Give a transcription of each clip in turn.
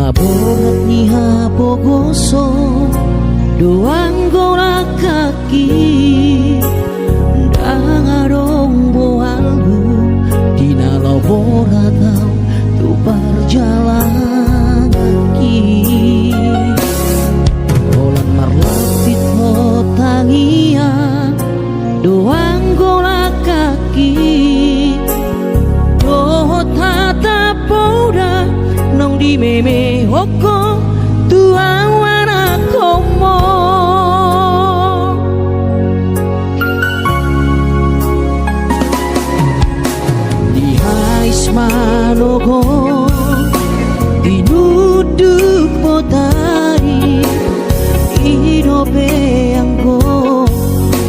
Naborat niha bogoso doang gola kaki dangarong boalgu dina laborat tu berjalan kaki olan marlapit ho tangia doang gola kaki doh tata poda nong di meme hoko tuang wana komo di hais manogo dinuduk potari idope angko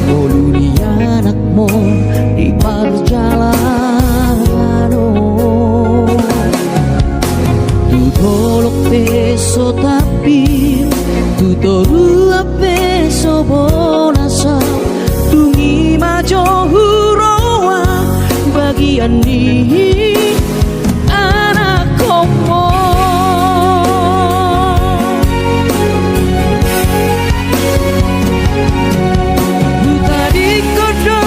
moluni anakmu di perjalanan Dolok peso tapi tu toru peso bonasa tungi majo huroa bagian ni anak komo tadi kodo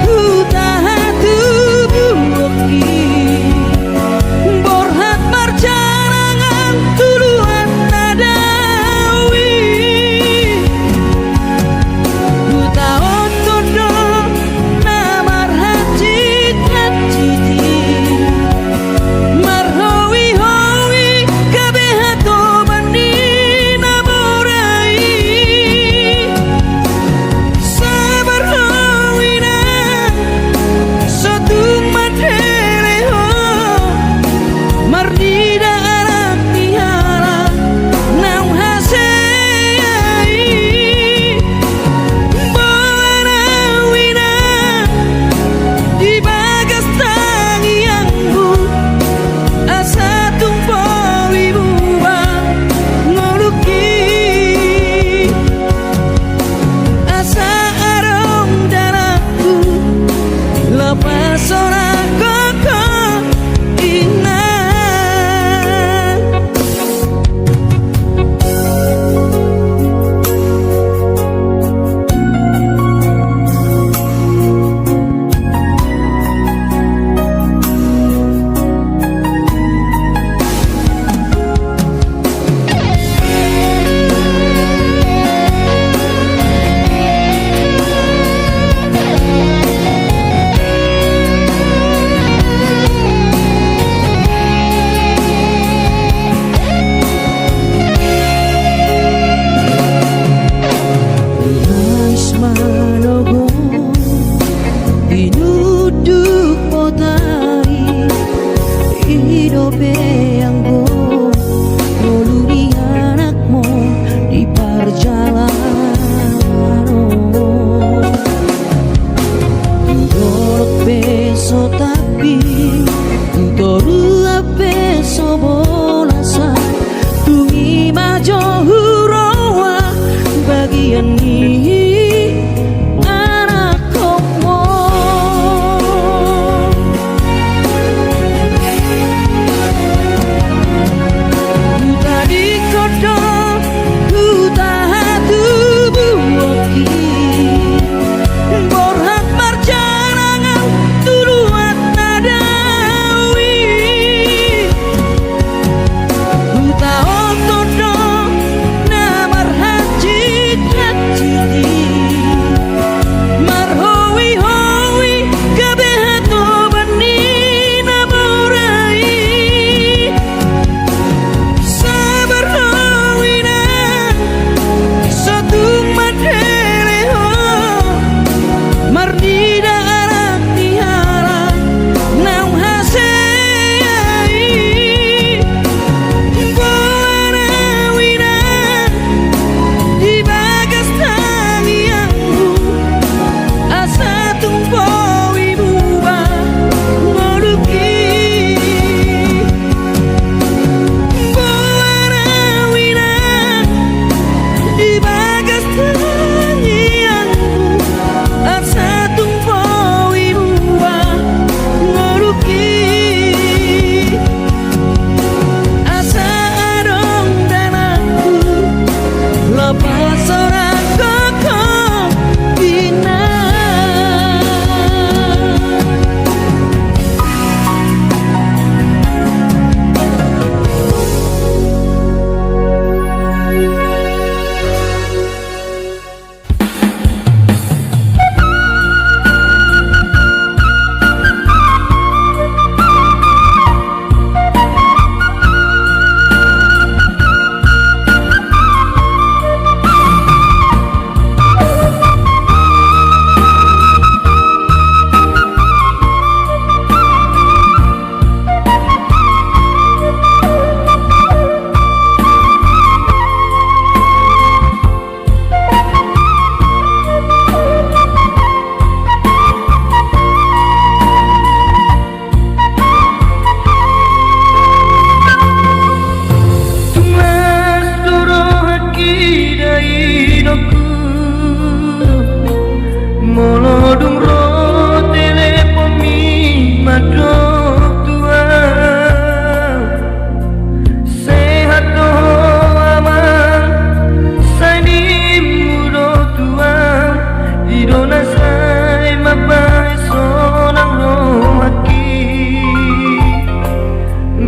huta hatu buoki borhat marja tuluan nadawi buta otodo namar hajit hajiti marhowi howi kabehato bani naborai sabar howina satu madeleho mardida borhat marjanangan tuluan nada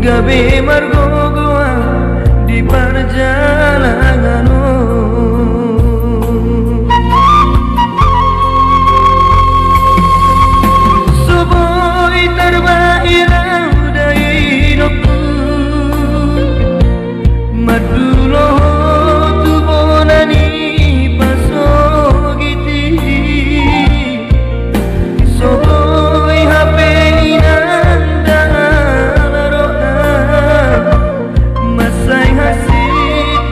gabi margogoa di perjalananmu. Soboi terbairau dari nokku madulo tu bonani pasogiti. Soboi hape inanda laroa masai hasit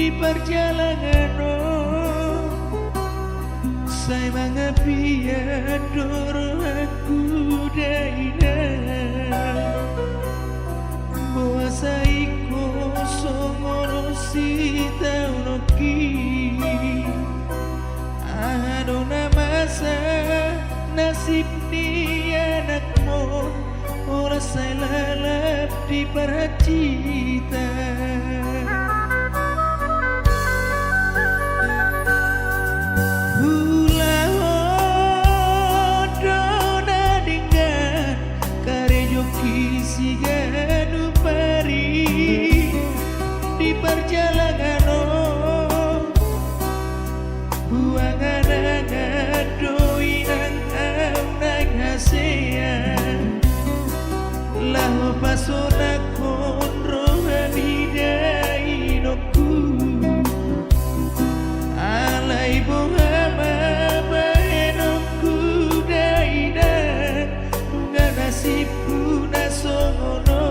di perjalanan saya mengapian dorong aku daina bawa saiko songoro si taunoki adona masa nasib ni anakmu ora saya lalap di perhatian perjalanan buangan doi nang nang hasean lahu pasona konro hanidai noku alai bunga mabahenokku daida ngan nasibku nasongono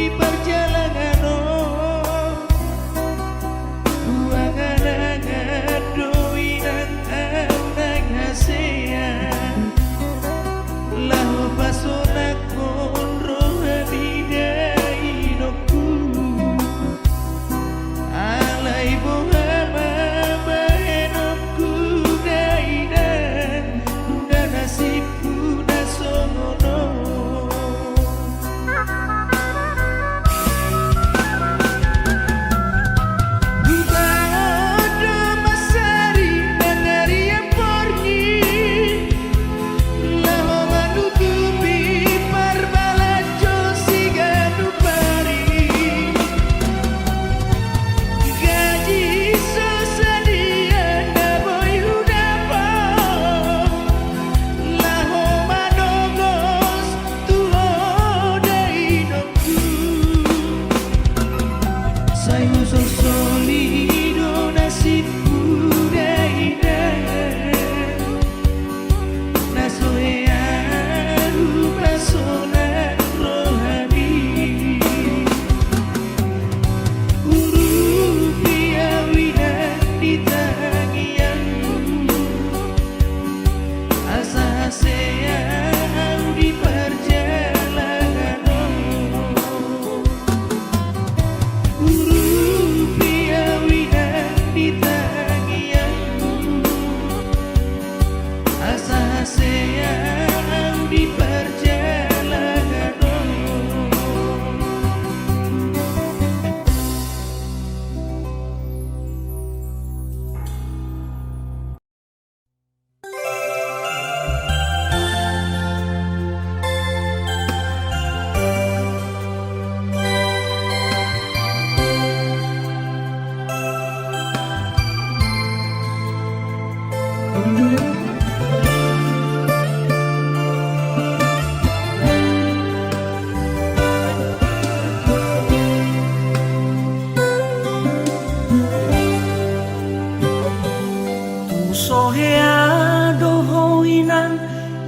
di perjalanan buangan doi nang nang hasean lahu pasona konro hanidai noku alai bunga mabahenokku daida ngan nasibku nasongono di perjalanan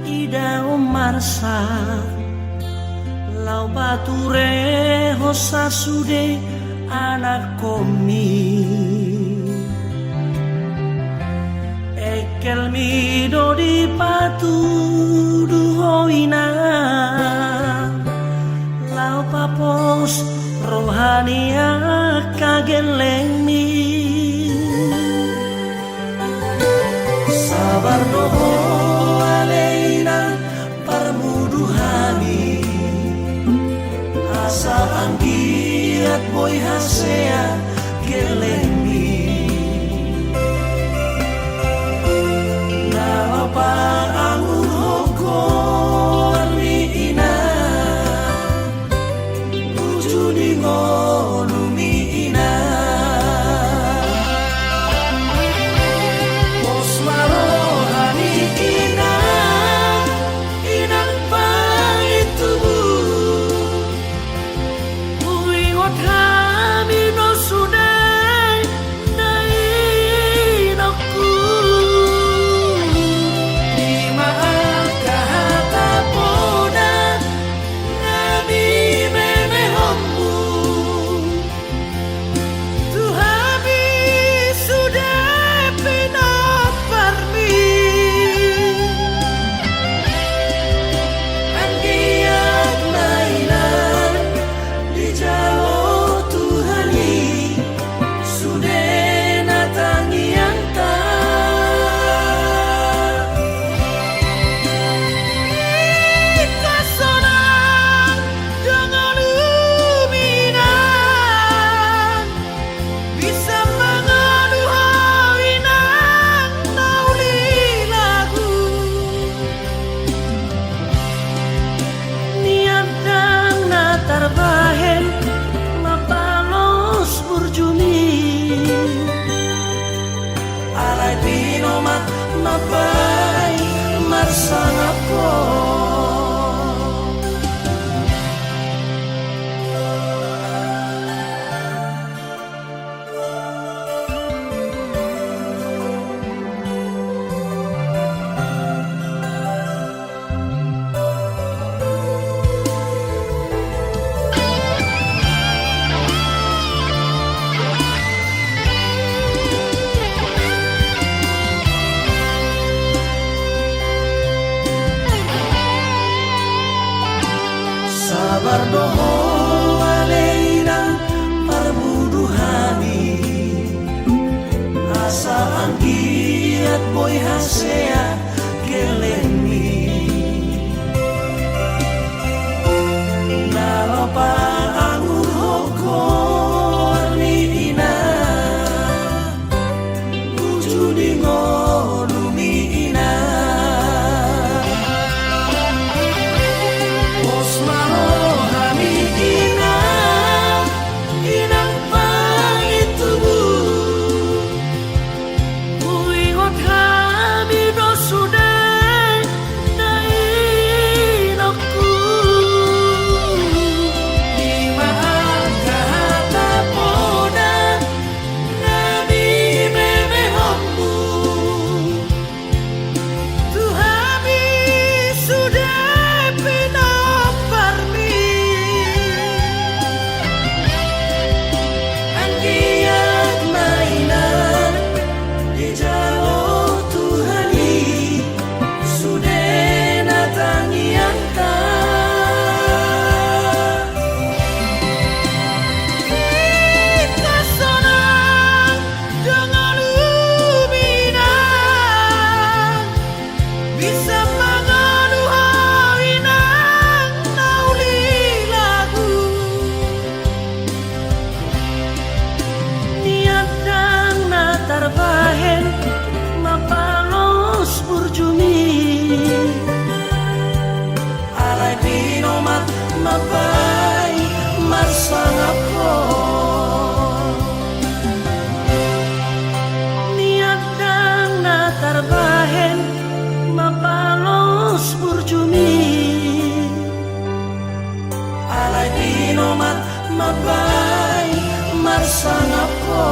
ida umarsa lau bature hosa sude anak komi ekel mido di patu duhoina lau papos rohania kageleng mi sabar doho aleina parmuduhani asa anggiat boy hasea gelemi nama pa angur hoko armiina ujuni ngonumi ina mapai marsanapo sabar doho aleina parmuduhani asa anggiat boy hasea gelemi nalapa angur hoko armiina ujuni ngonumi ina mapai marsanapo niat dang natar bahen mapalos burjumi alai dinomat mapai marsanapo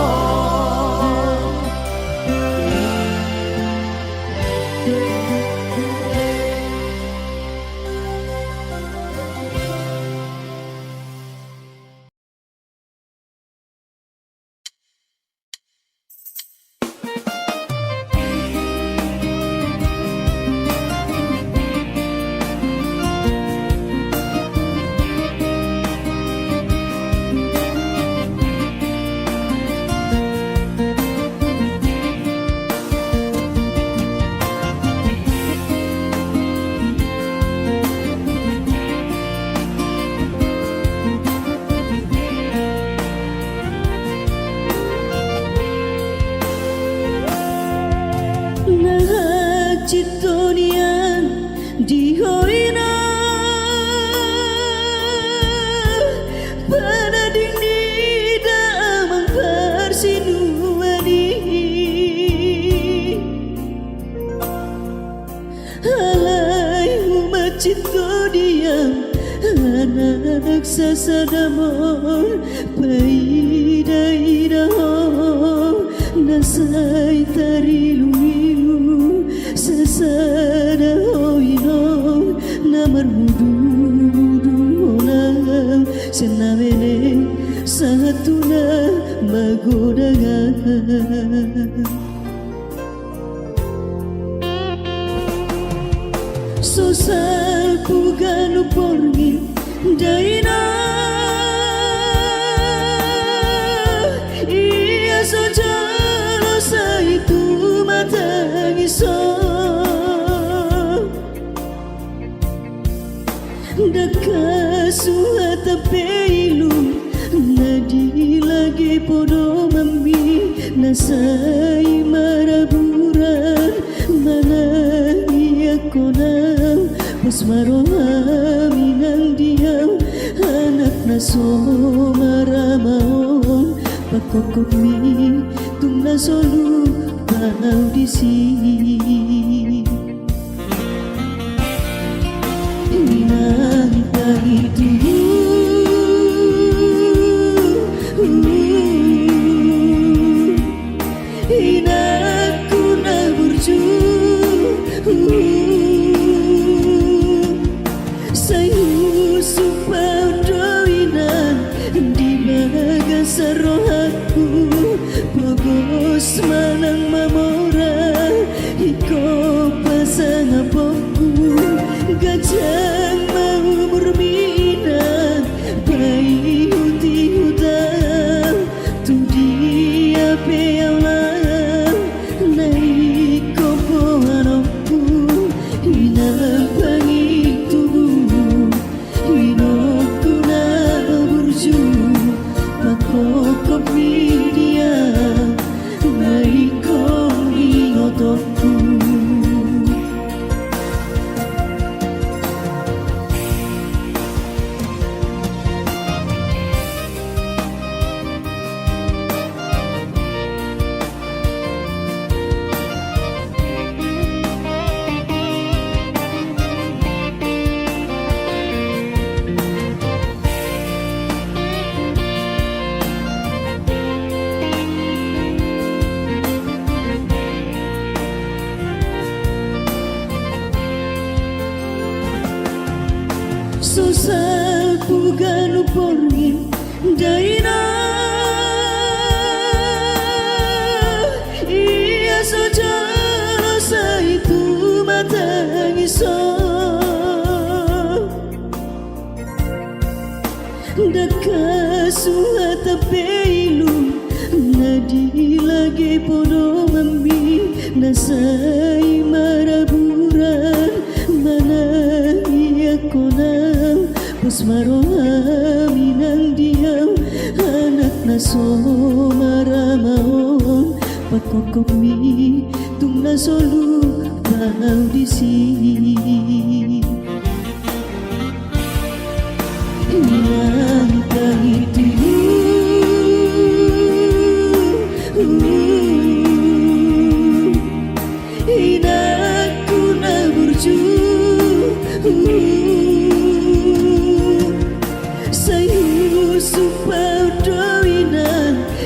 di hoina pada dingni damang persinuani halai umat cinta diam anak sasadamon paidaidaho nasai tarilu-ilu sasada hoino namar mudu honam senamene satuna magodagan sosal pugano porgi daina ia sojalo saitu matangiso dakasuhata peilu nadi lagi podo mami nasai maraburan mana ia konam pasmarohami nang diam anak naso maramaon pakokomi tung nasolu tau di sini inang itu inaku na burju sayu supau doina di baga sarohaku pogos manang mamora iko pasang apoku gajang mau murmina bai huti hutang tu dia pealang naik kopo anokku inang pangitu inokku na burju makokop dia naik kong ingotokku sosal pugano porgi daina ia sojalo saitu matangiso dakasuhata peilu nadi lagi podo mami nasai maraburan mana ia konam pasmarohami nang diam anak naso maramaon pakokomi tung nasolu tau di sini inang itu inaku na burju sayu supau doina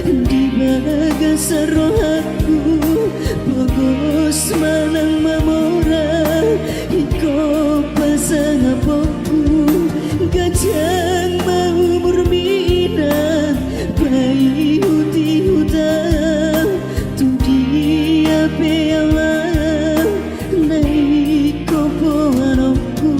di baga sarohaku pogos manang mamora iko pasang apoku gajang mau murmina bai huti hutang tu dia pealang naik kopo anokku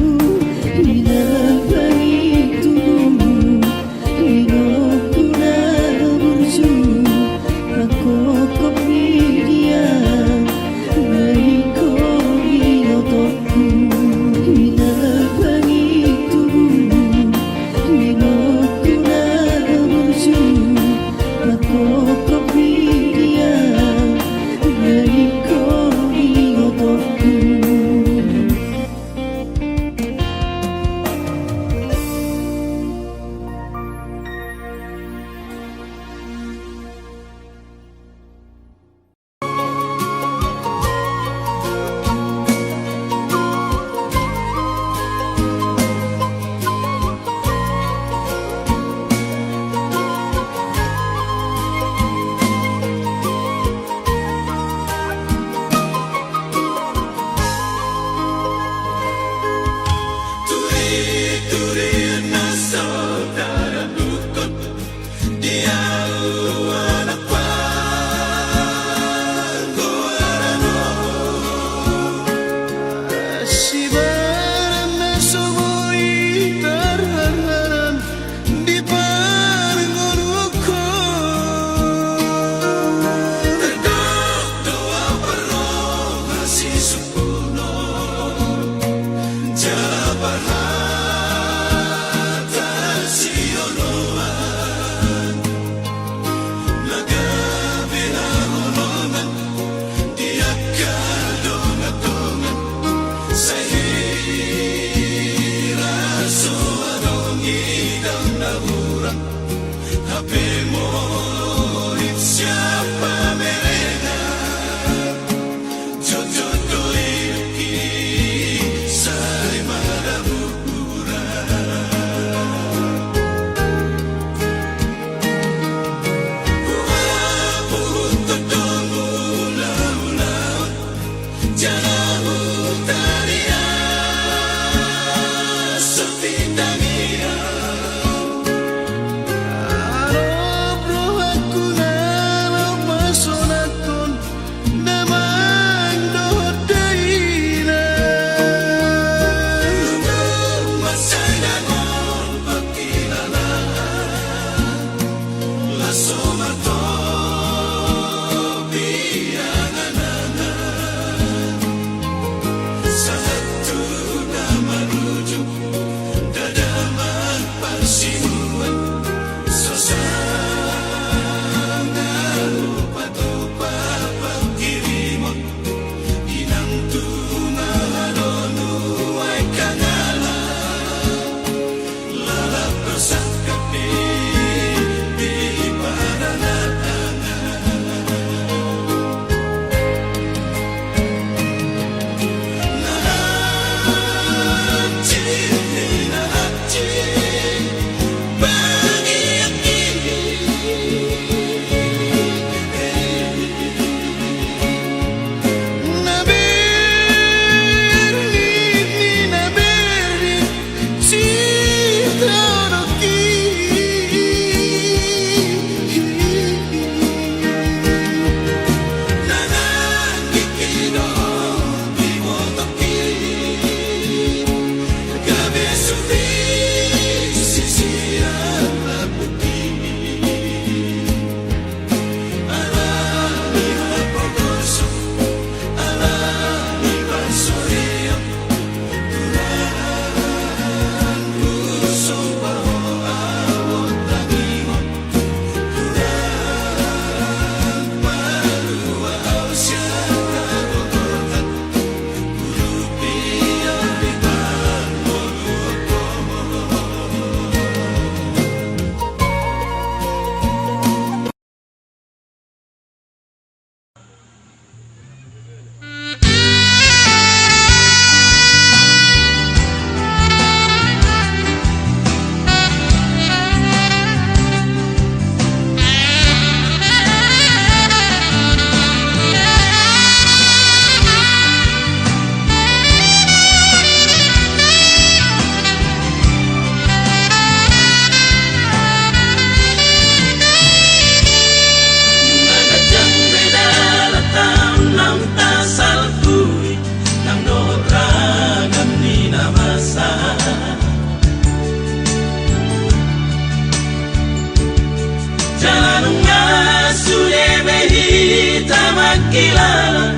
kilala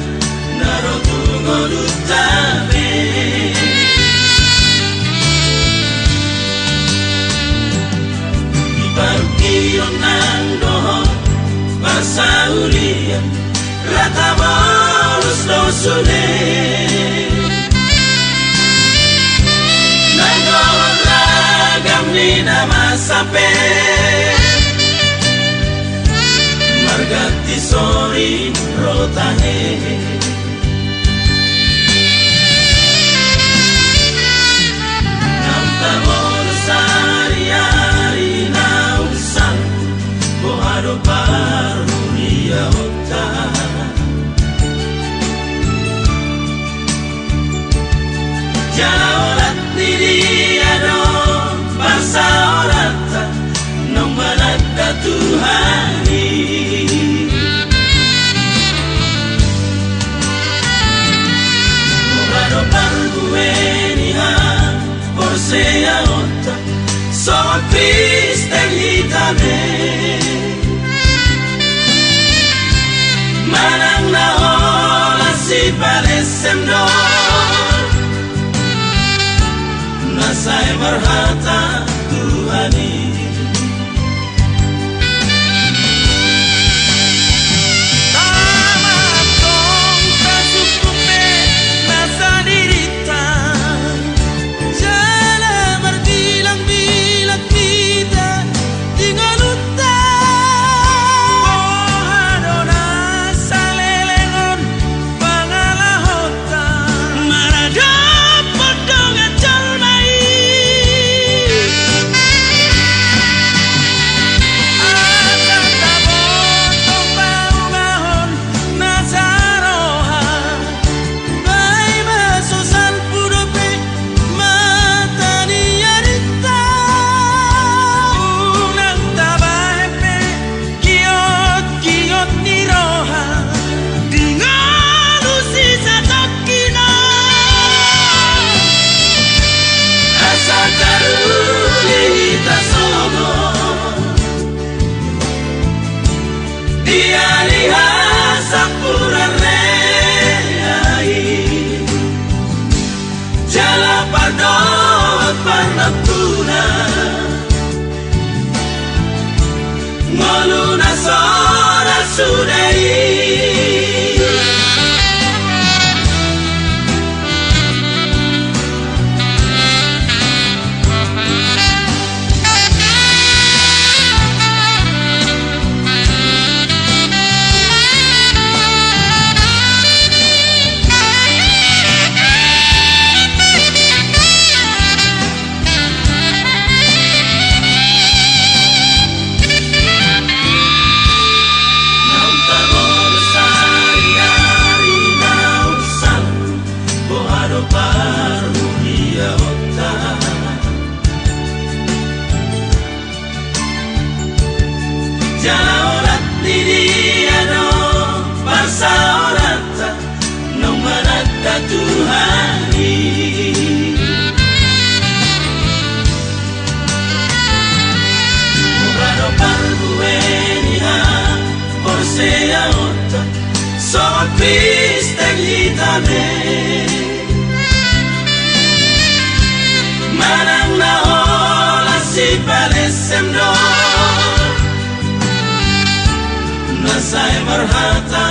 narotungo dutabe ibarukiron ng doho pasaulian ratamolos dosulit nandoon ragam ni namasapit margati sori rotahe namtamon sari-ari nausan bohado paruria hota jaulat diriado bangsa orata nang managda Tuhani Sea otra, sono triste hitame manang na ola si paresem no Nasa'y marhata Tuhani. Dia lihat sampura reai Jala padot panapuna Ngoluna sora sudai Jala orat diriano Basa orata Nung managda Tuhani Murado parbuenia Orsea otta Sono Cristo hitame Manang na ola si palesem no Nasa'y marhata